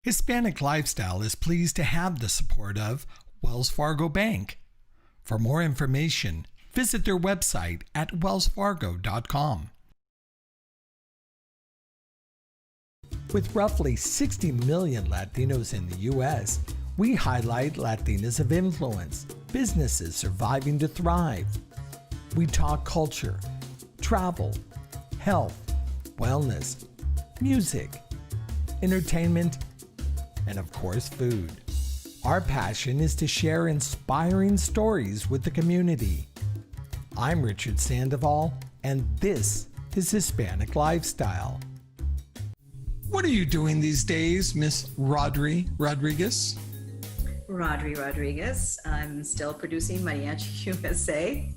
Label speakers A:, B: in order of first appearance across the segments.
A: Hispanic Lifestyle is pleased to have the support of Wells Fargo Bank. For more information, visit their website at wellsfargo.com. With roughly 60 million Latinos in the U.S., we highlight Latinas of influence, businesses surviving to thrive. We talk culture, travel, health, wellness, music, entertainment, and of course, food. Our passion is to share inspiring stories with the community. I'm Richard Sandoval, and this is Hispanic Lifestyle. What are you doing these days, Miss Rodri Rodriguez?
B: Rodri Rodriguez. I'm still producing Mariachi USA.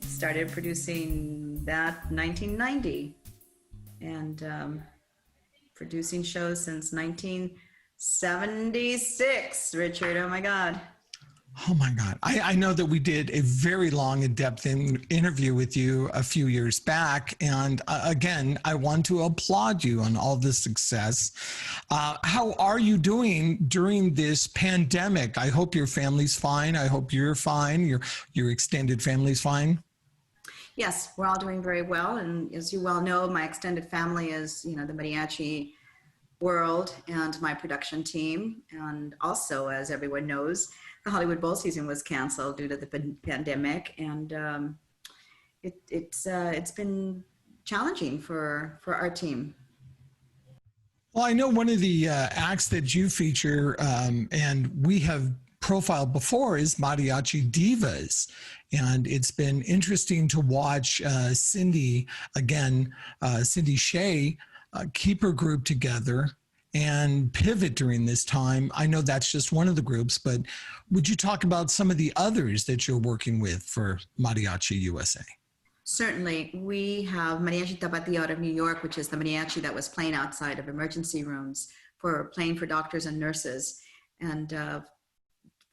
B: Started producing that 1990, and producing shows since 1976, Richard. Oh my God.
A: Oh my God. I know that we did a very long, in-depth interview with you a few years back. And again, I want to applaud you on all the success. How are you doing during this pandemic? I hope your family's fine. I hope you're fine. Your extended family's fine.
B: Yes, we're all doing very well. And as you well know, my extended family is, the mariachi world and my production team. And also, as everyone knows, the Hollywood Bowl season was canceled due to the pandemic. And it's been challenging for our team.
A: Well, I know one of the acts that you feature and we have profiled before is Mariachi Divas. And it's been interesting to watch Cindy Shea, keep her group together and pivot during this time. I know that's just one of the groups, but would you talk about some of the others that you're working with for Mariachi USA?
B: Certainly. We have Mariachi Tapatio out of New York, which is the mariachi that was playing outside of emergency rooms playing for doctors and nurses and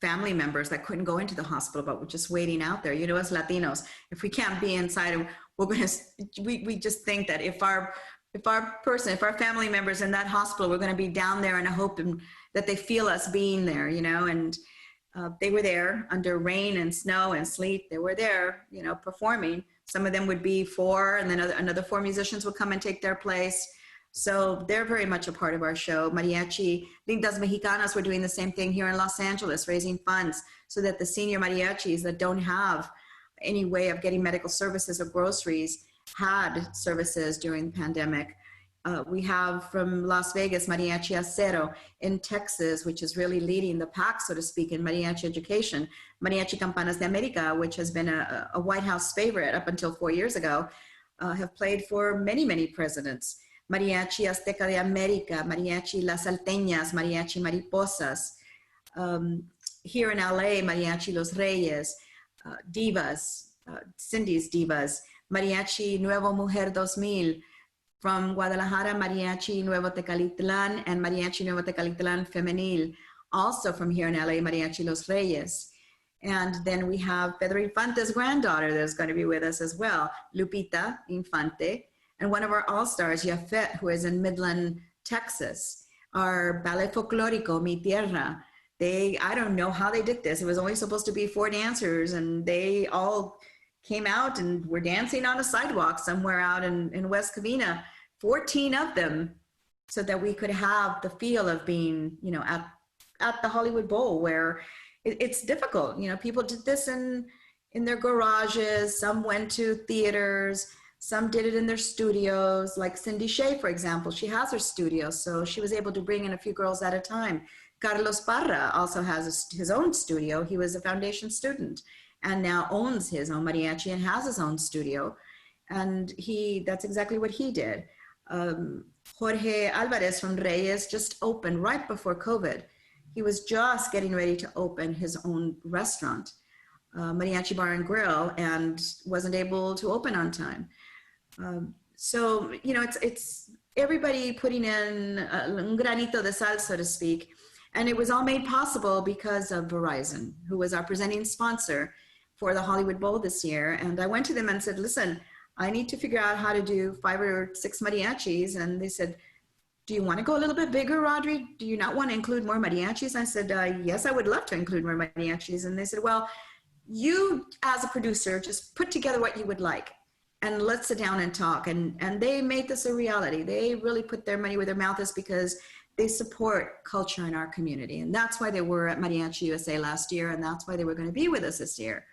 B: family members that couldn't go into the hospital, but were just waiting out there. As Latinos, if we can't be inside, we just think that if our family members in that hospital, we're going to be down there and hoping that they feel us being there, and they were there under rain and snow and sleet. They were there, performing. Some of them would be four, and then another four musicians would come and take their place. So they're very much a part of our show. Mariachi Lindas Mexicanas, we're doing the same thing here in Los Angeles, raising funds so that the senior mariachis that don't have any way of getting medical services or groceries had services during the pandemic. We have from Las Vegas, Mariachi Acero in Texas, which is really leading the pack, so to speak, in mariachi education. Mariachi Campanas de America, which has been a White House favorite up until 4 years ago, have played for many, many presidents. Mariachi Azteca de America, Mariachi Las Salteñas, Mariachi Mariposas. Here in LA, Mariachi Los Reyes, Divas, Cindy's Divas, Mariachi Nuevo Mujer 2000, from Guadalajara, Mariachi Nuevo Tecalitlan and Mariachi Nuevo Tecalitlan Femenil, also from here in LA, Mariachi Los Reyes. And then we have Pedro Infante's granddaughter that's going to be with us as well, Lupita Infante, and one of our all-stars, Yafet, who is in Midland, Texas. Our Ballet Folklorico, Mi Tierra. I don't know how they did this. It was only supposed to be 4 dancers, and they all came out and were dancing on a sidewalk somewhere out in West Covina, 14 of them, so that we could have the feel of being, at the Hollywood Bowl, where it's difficult. People did this in their garages. Some went to theaters. Some did it in their studios, like Cindy Shea, for example. She has her studio, so she was able to bring in a few girls at a time. Carlos Parra also has his own studio. He was a foundation student and now owns his own mariachi and has his own studio. And that's exactly what he did. Jorge Alvarez from Reyes just opened right before COVID. He was just getting ready to open his own restaurant, Mariachi Bar and Grill, and wasn't able to open on time. So, it's everybody putting in un granito de sal, so to speak. And it was all made possible because of Verizon, who was our presenting sponsor for the Hollywood Bowl this year. And I went to them and said, listen, I need to figure out how to do 5 or 6 mariachis. And they said, do you want to go a little bit bigger, Rodri? Do you not want to include more mariachis? I said, yes, I would love to include more mariachis. And they said, well, you as a producer, just put together what you would like and let's sit down and talk. And they made this a reality. They really put their money where their mouth is because they support culture in our community. And that's why they were at Mariachi USA last year. And that's why they were going to be with us this year.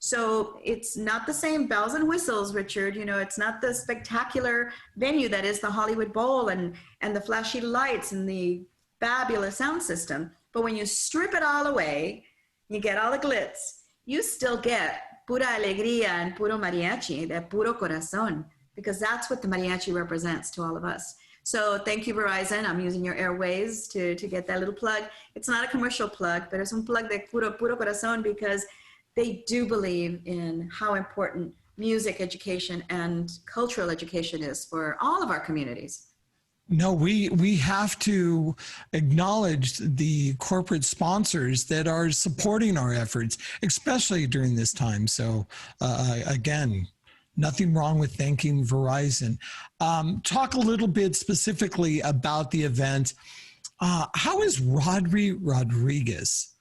B: So it's not the same bells and whistles, Richard. You know, it's not the spectacular venue that is the Hollywood Bowl and the flashy lights and the fabulous sound system. But when you strip it all away, you get all the glitz, you still get pura alegría and puro mariachi, that puro corazón, because that's what the mariachi represents to all of us. So thank you, Verizon. I'm using your airways to get that little plug. It's not a commercial plug, but it's un plug de puro corazón because they do believe in how important music education and cultural education is for all of our communities.
A: No, we have to acknowledge the corporate sponsors that are supporting our efforts, especially during this time. So again, nothing wrong with thanking Verizon. Talk a little bit specifically about the event. How is Rodri Rodriguez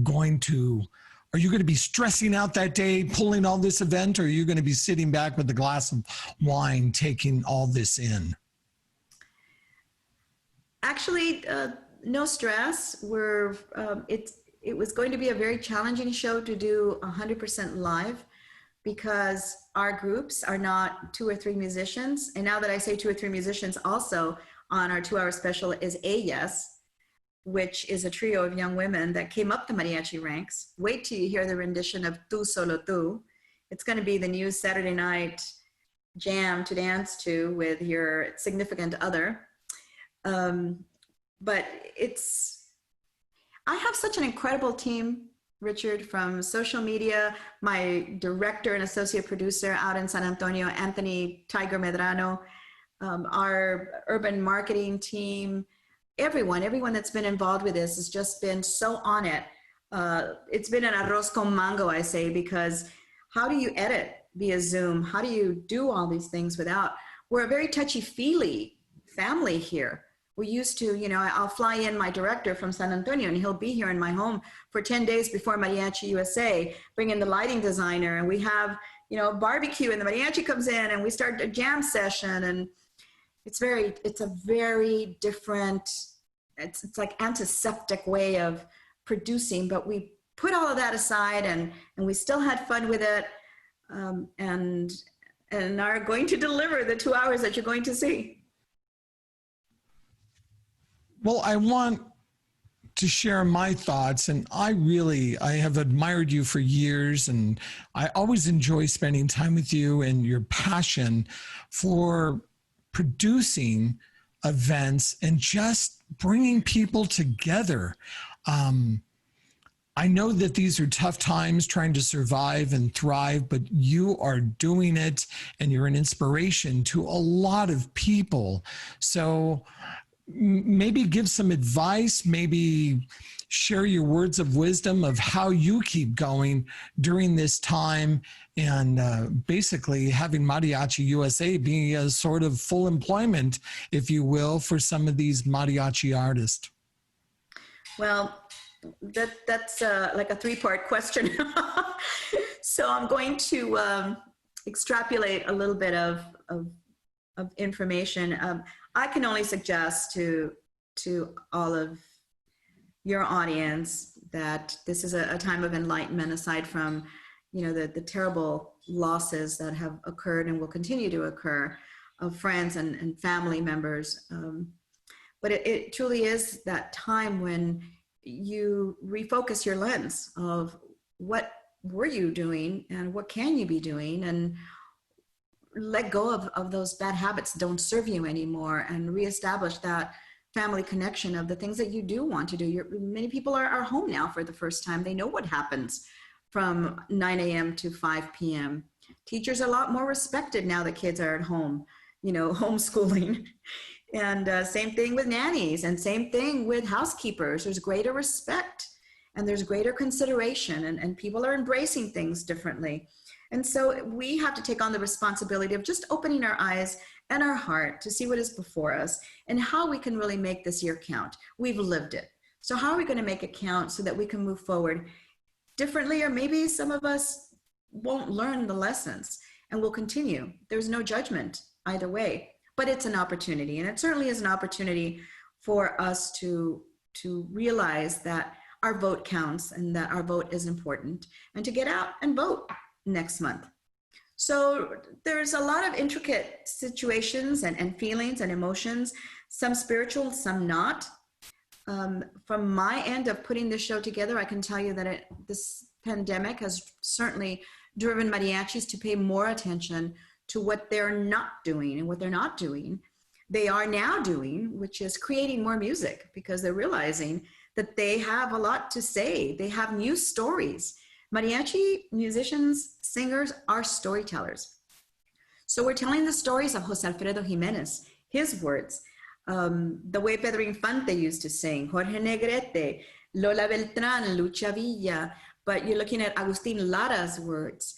A: going to, are you going to be stressing out that day, pulling all this event, or are you going to be sitting back with a glass of wine, taking all this in?
B: Actually, no stress. It was going to be a very challenging show to do 100% live because our groups are not 2 or 3 musicians. And now that I say 2 or 3 musicians, also on our 2-hour special is Ellas, which is a trio of young women that came up the mariachi ranks. Wait till you hear the rendition of Tu Solo Tu. It's going to be the new Saturday night jam to dance to with your significant other. But I have such an incredible team, Richard, from social media, my director and associate producer out in San Antonio, Anthony Tiger Medrano, our urban marketing team, everyone that's been involved with this has just been so on it. It's been an arroz con mango, I say, because how do you edit via Zoom? How do you do all these things without, we're a very touchy-feely family here. We used to, you know, I'll fly in my director from San Antonio and he'll be here in my home for 10 days before Mariachi USA, bring in the lighting designer, and we have, you know, barbecue and the mariachi comes in and we start a jam session, and it's a very different, it's like antiseptic way of producing, but we put all of that aside and we still had fun with it, and are going to deliver the 2 hours that you're going to see.
A: Well, I want to share my thoughts, and I have admired you for years, and I always enjoy spending time with you and your passion for producing events and just bringing people together. I know that these are tough times trying to survive and thrive, but you are doing it and you're an inspiration to a lot of people. So maybe give some advice, maybe share your words of wisdom of how you keep going during this time, and basically having Mariachi USA being a sort of full employment, if you will, for some of these mariachi artists.
B: Well, that's like a 3-part question. So I'm going to extrapolate a little bit of information. I can only suggest to all of your audience that this is a time of enlightenment, aside from, you know, the terrible losses that have occurred and will continue to occur of friends and family members. But it truly is that time when you refocus your lens of what were you doing and what can you be doing, and let go of those bad habits that don't serve you anymore, and reestablish that family connection of the things that you do want to do. Many people are home now for the first time. They know what happens from 9 a.m. to 5 p.m. Teachers are a lot more respected now that kids are at home, you know, homeschooling. And same thing with nannies, and same thing with housekeepers. There's greater respect and there's greater consideration, and people are embracing things differently. And so we have to take on the responsibility of just opening our eyes and our heart to see what is before us and how we can really make this year count. We've lived it. So how are we going to make it count so that we can move forward differently? Or maybe some of us won't learn the lessons and will continue. There's no judgment either way, but it's an opportunity. And it certainly is an opportunity for us to realize that our vote counts and that our vote is important, and to get out and vote next month. So there's a lot of intricate situations and feelings and emotions, some spiritual, some not. From my end of putting this show together, I can tell you that this pandemic has certainly driven mariachis to pay more attention to what they're not doing and what they're not doing. They are now doing, which is creating more music, because they're realizing that they have a lot to say. They have new stories. Mariachi musicians, singers are storytellers. So we're telling the stories of Jose Alfredo Jimenez, his words, the way Pedro Infante used to sing, Jorge Negrete, Lola Beltran, Lucha Villa, but you're looking at Agustin Lara's words.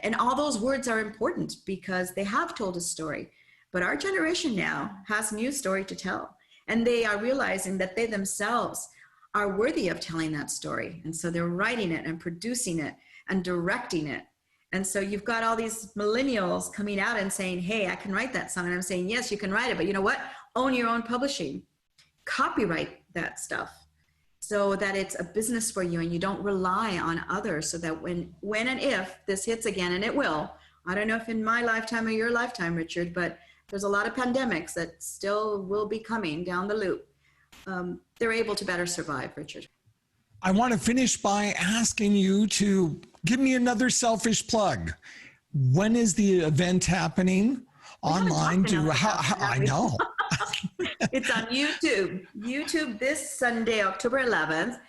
B: And all those words are important because they have told a story. But our generation now has a new story to tell. And they are realizing that they themselves are worthy of telling that story. And so they're writing it and producing it and directing it. And so you've got all these millennials coming out and saying, hey, I can write that song. And I'm saying, yes, you can write it, but you know what? Own your own publishing. Copyright that stuff so that it's a business for you and you don't rely on others, so that when and if this hits again, and it will, I don't know if in my lifetime or your lifetime, Richard, but there's a lot of pandemics that still will be coming down the loop. They're able to better survive, Richard.
A: I want to finish by asking you to give me another selfish plug. When is the event happening? Online? I know.
B: It's on YouTube. YouTube this Sunday, October 11th,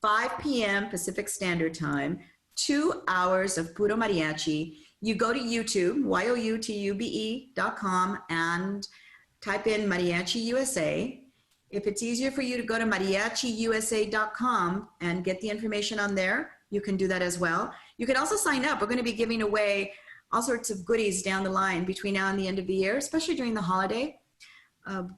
B: 5 p.m. Pacific Standard Time, 2 hours of puro mariachi. You go to YouTube, youtube.com, and type in Mariachi USA. If it's easier for you to go to mariachiusa.com and get the information on there, you can do that as well. You can also sign up. We're going to be giving away all sorts of goodies down the line between now and the end of the year, especially during the holiday.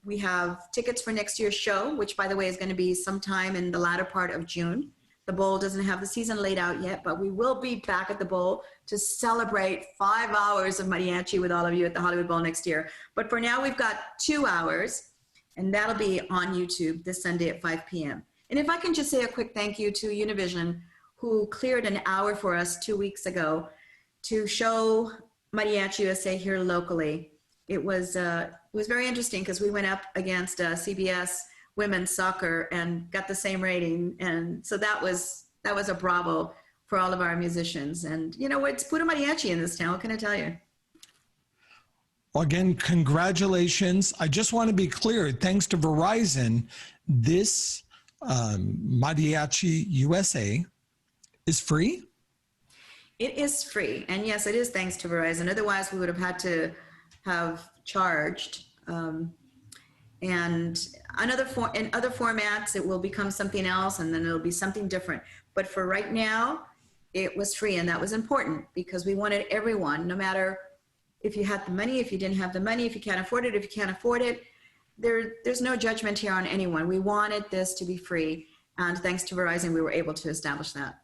B: We have tickets for next year's show, which, by the way, is going to be sometime in the latter part of June. The Bowl doesn't have the season laid out yet, but we will be back at the Bowl to celebrate 5 hours of mariachi with all of you at the Hollywood Bowl next year. But for now, we've got 2 hours, and that'll be on YouTube this Sunday at 5 p.m. And if I can just say a quick thank you to Univision, who cleared an hour for us 2 weeks ago to show Mariachi USA here locally. It was very interesting because we went up against CBS women's soccer and got the same rating, and so that was a bravo for all of our musicians. And you know, it's puro mariachi in this town. What can I tell you?
A: Well, again, congratulations. I just want to be clear, thanks to Verizon, this Mariachi USA is free?
B: It is free. And yes, it is thanks to Verizon. Otherwise, we would have had to have charged. And in other formats, it will become something else, and then it'll be something different. But for right now, it was free. And that was important because we wanted everyone, no matter if you had the money, if you didn't have the money, if you can't afford it, if you can't afford it, there's no judgment here on anyone. We wanted this to be free. And thanks to Verizon, we were able to establish that.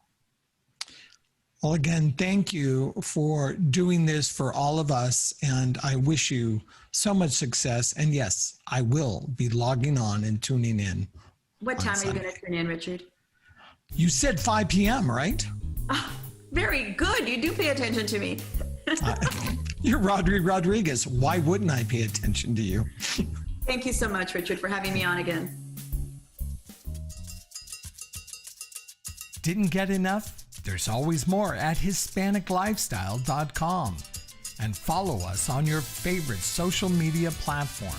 A: Well, again, thank you for doing this for all of us, and I wish you so much success. And yes, I will be logging on and tuning in.
B: What time are you going to tune in, Richard?
A: You said 5 p.m., right?
B: Oh, very good. You do pay attention to me.
A: You're Rodri Rodriguez. Why wouldn't I pay attention to you?
B: Thank you so much, Richard, for having me on again.
A: Didn't get enough? There's always more at HispanicLifestyle.com. And follow us on your favorite social media platform.